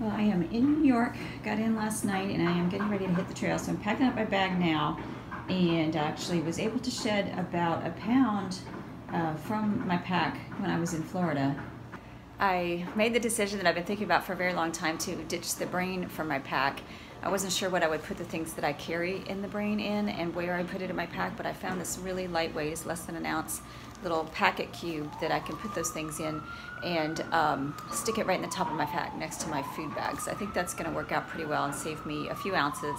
Well, I am in New York, got in last night, and I am getting ready to hit the trail. So I'm packing up my bag now, and actually was able to shed about a pound from my pack when I was in Florida. I made the decision that I've been thinking about for a very long time to ditch the brain from my pack. I wasn't sure what I would put the things that I carry in the brain in and where I put it in my pack, but I found this really lightweight, it's less than an ounce, little packet cube that I can put those things in and stick it right in the top of my pack next to my food bags. I think that's going to work out pretty well and save me a few ounces.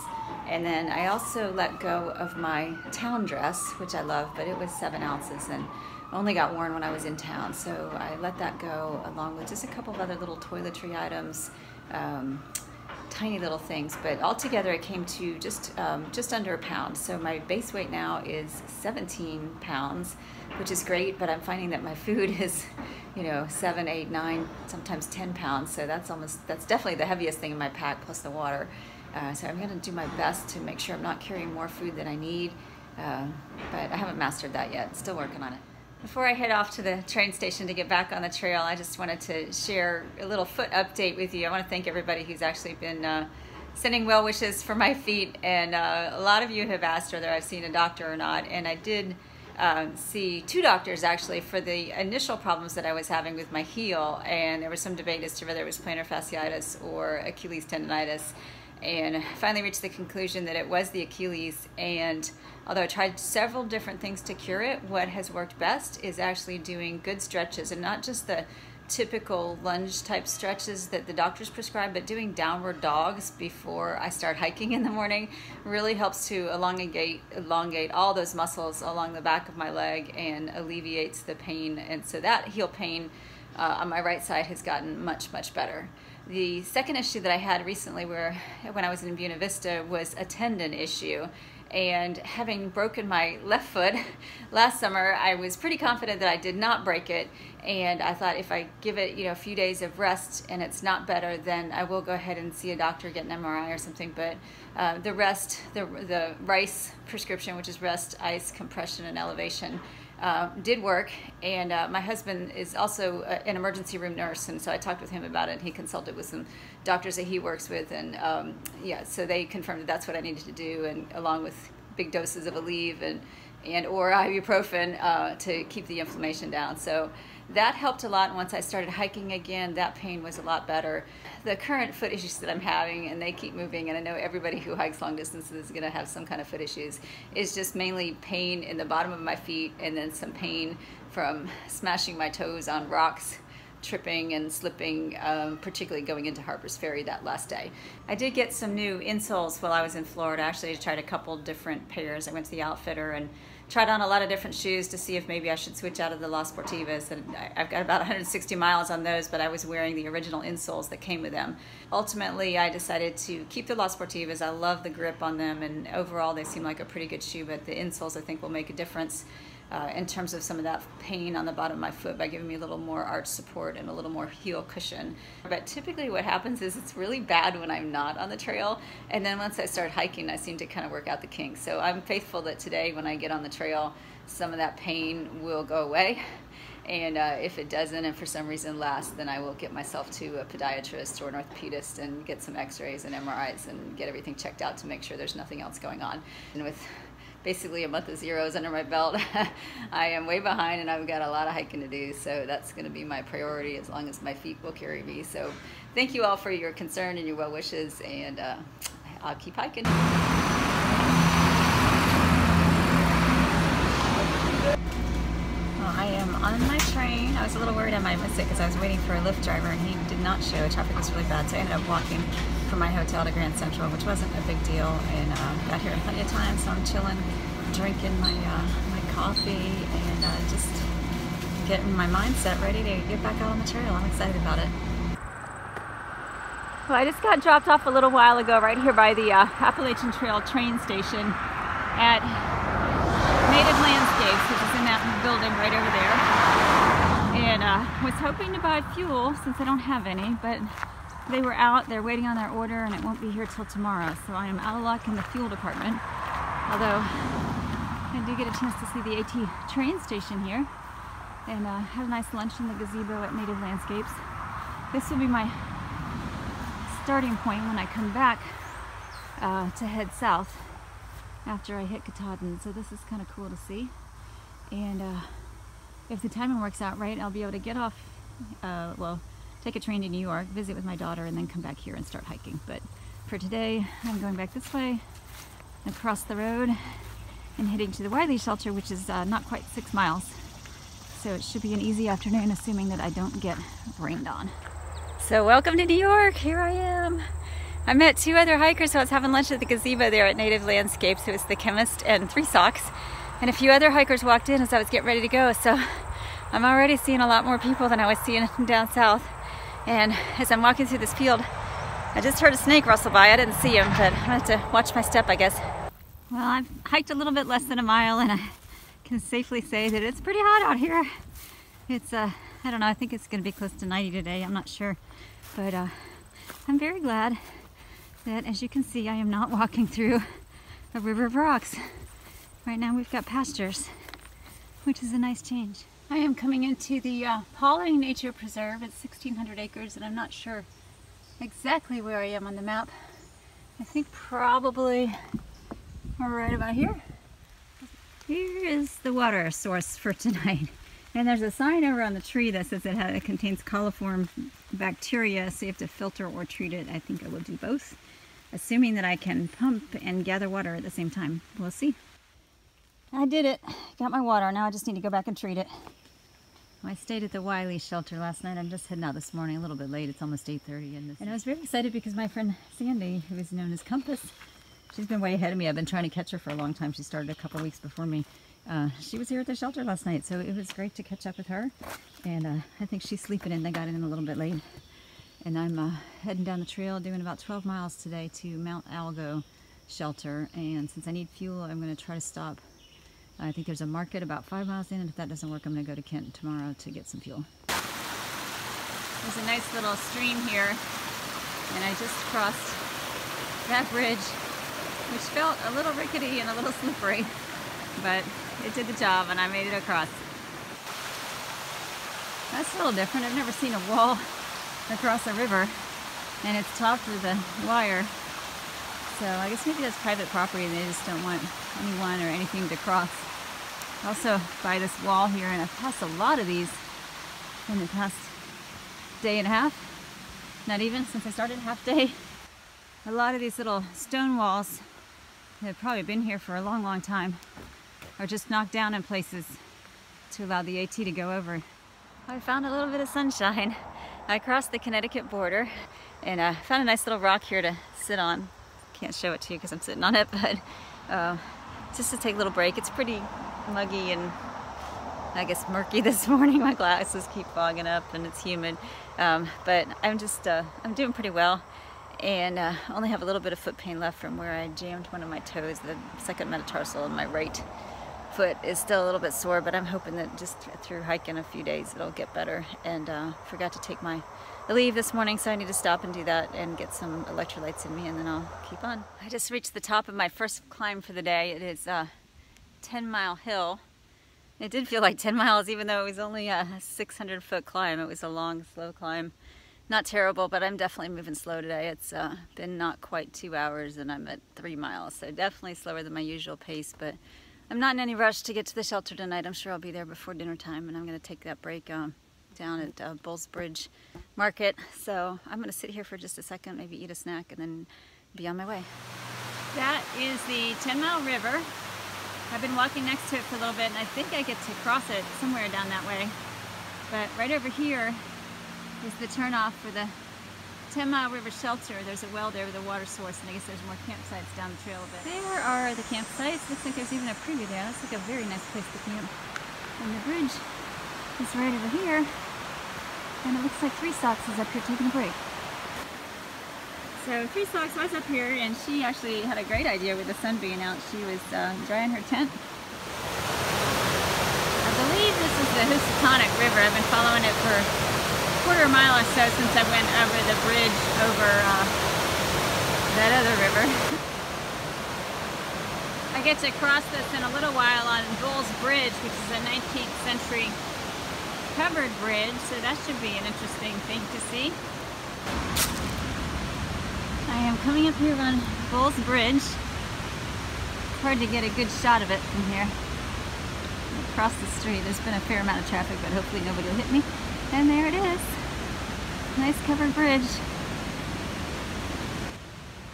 And then I also let go of my town dress, which I love, but it was 7 ounces and only got worn when I was in town. So I let that go along with just a couple of other little toiletry items, tiny little things, but altogether it came to just under a pound. So my base weight now is 17 pounds, which is great, but I'm finding that my food is, 7, 8, 9, sometimes 10 pounds. So that's definitely the heaviest thing in my pack, plus the water. So I'm gonna do my best to make sure I'm not carrying more food than I need, but I haven't mastered that yet, still working on it. Before I head off to the train station to get back on the trail, I just wanted to share a little foot update with you. I want to thank everybody who's actually been sending well wishes for my feet, and a lot of you have asked whether I've seen a doctor or not, and I did see 2 doctors actually for the initial problems that I was having with my heel, and there was some debate as to whether it was plantar fasciitis or Achilles tendonitis, and finally reached the conclusion that it was the Achilles. And although I tried several different things to cure it, what has worked best is actually doing good stretches, and not just the typical lunge type stretches that the doctors prescribe, but doing downward dogs before I start hiking in the morning really helps to elongate all those muscles along the back of my leg and alleviates the pain. And so that heel pain on my right side has gotten much, much better. The second issue that I had recently when I was in Buena Vista was a tendon issue. And having broken my left foot last summer, I was pretty confident that I did not break it. And I thought if I give it, a few days of rest and it's not better, then I will go ahead and see a doctor, get an MRI or something. But the RICE prescription, which is rest, ice, compression, and elevation, did work. And my husband is also an emergency room nurse, and so I talked with him about it, and he consulted with some doctors that he works with, and so they confirmed that that's what I needed to do, and along with big doses of Aleve and or ibuprofen to keep the inflammation down. So that helped a lot, and once I started hiking again, that pain was a lot better. The current foot issues that I'm having, and they keep moving, and I know everybody who hikes long distances is going to have some kind of foot issues, is just mainly pain in the bottom of my feet, and then some pain from smashing my toes on rocks, tripping and slipping, particularly going into Harpers Ferry that last day. I did get some new insoles while I was in Florida. Actually, I tried a couple different pairs. I went to the outfitter and tried on a lot of different shoes to see if maybe I should switch out of the Las Sportivas, and I've got about 160 miles on those, but I was wearing the original insoles that came with them. Ultimately, I decided to keep the Las Sportivas. I love the grip on them, and overall they seem like a pretty good shoe, but the insoles I think will make a difference in terms of some of that pain on the bottom of my foot by giving me a little more arch support and a little more heel cushion. But typically what happens is it's really bad when I'm not on the trail, and then once I start hiking I seem to kind of work out the kinks. So I'm faithful that today when I get on the trail some of that pain will go away, and if it doesn't and for some reason lasts, then I will get myself to a podiatrist or an orthopedist and get some x-rays and MRIs and get everything checked out to make sure there's nothing else going on. And with basically a month of zeros under my belt, I am way behind and I've got a lot of hiking to do, so that's going to be my priority as long as my feet will carry me. So thank you all for your concern and your well wishes, and I'll keep hiking. Well, I am on my train. I was a little worried I might miss it because I was waiting for a Lyft driver and he did not show. Traffic was really bad, so I ended up walking from my hotel to Grand Central, which wasn't a big deal, and got here in plenty of time, so I'm chilling, drinking my coffee, and just getting my mindset ready to get back out on the trail. I'm excited about it. Well, I just got dropped off a little while ago right here by the Appalachian Trail train station at Native Landscapes, which is in that building right over there, and was hoping to buy fuel since I don't have any, but they were out, they're waiting on their order, and it won't be here till tomorrow, so I am out of luck in the fuel department. Although I do get a chance to see the AT train station here and have a nice lunch in the gazebo at Native Landscapes. This will be my starting point when I come back to head south after I hit Katahdin. So this is kind of cool to see. And if the timing works out right, I'll be able to get off, well, take a train to New York, visit with my daughter, and then come back here and start hiking. But for today, I'm going back this way, across the road, and heading to the Wiley shelter, which is not quite 6 miles. So it should be an easy afternoon, assuming that I don't get rained on. So welcome to New York, here I am. I met 2 other hikers, so I was having lunch at the gazebo there at Native Landscapes. It was the chemist and 3 socks. And a few other hikers walked in as I was getting ready to go. So I'm already seeing a lot more people than I was seeing down south. And as I'm walking through this field, I just heard a snake rustle by. I didn't see him, but I'm gonna have to watch my step, I guess. Well, I've hiked a little bit less than a mile, and I can safely say that it's pretty hot out here. It's, I don't know, I think it's gonna be close to 90 today, I'm not sure. But I'm very glad that, as you can see, I am not walking through a river of rocks. Right now we've got pastures, which is a nice change. I am coming into the Pawling Nature Preserve. It's 1,600 acres, and I'm not sure exactly where I am on the map. I think probably right about here. Here is the water source for tonight. And there's a sign over on the tree that says it contains coliform bacteria, so you have to filter or treat it. I think I will do both, assuming that I can pump and gather water at the same time. We'll see. I did it. Got my water. Now I just need to go back and treat it. I stayed at the Wiley shelter last night. I'm just heading out this morning a little bit late. It's almost 8:30. And I was very excited because my friend Sandy, who is known as Compass, she's been way ahead of me. I've been trying to catch her for a long time. She started a couple weeks before me. She was here at the shelter last night, so it was great to catch up with her. And I think she's sleeping in. They got in a little bit late. And I'm heading down the trail, doing about 12 miles today to Mount Algo shelter. And since I need fuel, I'm going to try to stop. I think there's a market about 5 miles in, and if that doesn't work, I'm going to go to Kent tomorrow to get some fuel. There's a nice little stream here, and I just crossed that bridge, which felt a little rickety and a little slippery, but it did the job, and I made it across. That's a little different. I've never seen a wall across a river, and it's topped with a wire. So I guess maybe that's private property and they just don't want anyone or anything to cross. Also by this wall here, and I've passed a lot of these in the past day and a half. Not even since I started, half day. A lot of these little stone walls that have probably been here for a long, long time are just knocked down in places to allow the AT to go over. I found a little bit of sunshine. I crossed the Connecticut border and I found a nice little rock here to sit on. Can't show it to you because I'm sitting on it, but just to take a little break. It's pretty muggy and I guess murky this morning. My glasses keep fogging up and it's humid, but I'm just I'm doing pretty well, and only have a little bit of foot pain left from where I jammed one of my toes. The second metatarsal in my right foot is still a little bit sore, but I'm hoping that just through hiking a few days it'll get better. And forgot to take my leave this morning, so I need to stop and do that and get some electrolytes in me, and then I'll keep on. I just reached the top of my first climb for the day. It is a 10-mile hill. It did feel like 10 miles even though it was only a 600-foot climb. It was a long, slow climb. Not terrible, but I'm definitely moving slow today. It's been not quite 2 hours and I'm at 3 miles, so definitely slower than my usual pace, but I'm not in any rush to get to the shelter tonight. I'm sure I'll be there before dinner time, and I'm going to take that break down at Bulls Bridge Market. So I'm going to sit here for just a second, maybe eat a snack, and then be on my way. That is the 10-mile river. I've been walking next to it for a little bit, and I think I get to cross it somewhere down that way. But right over here is the turnoff for the 10-mile river shelter. There's a well there with a water source, and I guess there's more campsites down the trail a bit. There are the campsites. Looks like there's even a preview there. That's like a very nice place to camp. And the bridge is right over here. And it looks like Three Socks is up here taking a break. So Three Socks was up here, and she actually had a great idea with the sun being out. She was drying her tent. I believe this is the Housatonic River. I've been following it for a quarter mile or so since I went over the bridge over that other river. I get to cross this in a little while on Bulls Bridge, which is a 19th century covered bridge, so that should be an interesting thing to see. I am coming up here on Bull's Bridge. It's hard to get a good shot of it from here. Across the street, there's been a fair amount of traffic, but hopefully nobody will hit me. And there it is. Nice covered bridge.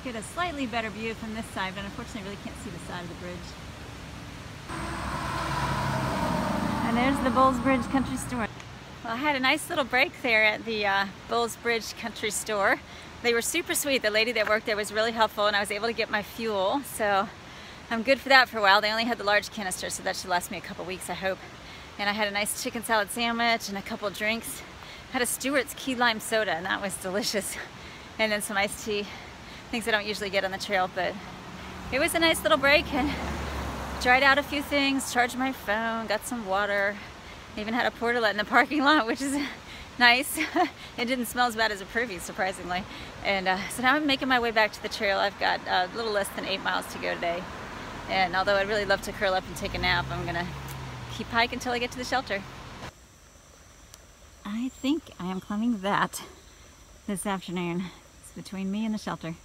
Get a slightly better view from this side, but unfortunately I really can't see the side of the bridge. And there's the Bull's Bridge Country Store. Well, I had a nice little break there at the Bull's Bridge Country Store. They were super sweet. The lady that worked there was really helpful, and I was able to get my fuel, so I'm good for that for a while. They only had the large canister, so that should last me a couple weeks, I hope. And I had a nice chicken salad sandwich and a couple drinks. Had a Stewart's key lime soda, and that was delicious. And then some iced tea, things I don't usually get on the trail, but it was a nice little break, and dried out a few things, charged my phone, got some water. Even had a portalet in the parking lot, which is nice. It didn't smell as bad as a preview, surprisingly. And so now I'm making my way back to the trail. I've got a little less than 8 miles to go today. And although I'd really love to curl up and take a nap, I'm gonna keep hiking until I get to the shelter. I think I am climbing that this afternoon. It's between me and the shelter.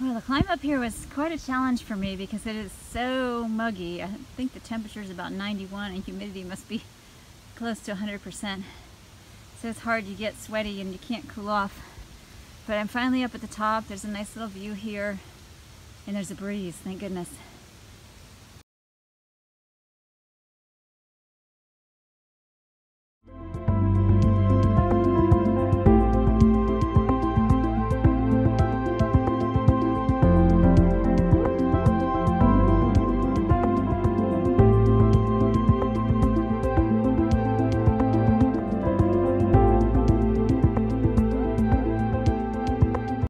Well, the climb up here was quite a challenge for me because it is so muggy. I think the temperature is about 91 and humidity must be close to 100%. So it's hard, you get sweaty and you can't cool off. But I'm finally up at the top. There's a nice little view here and there's a breeze, thank goodness.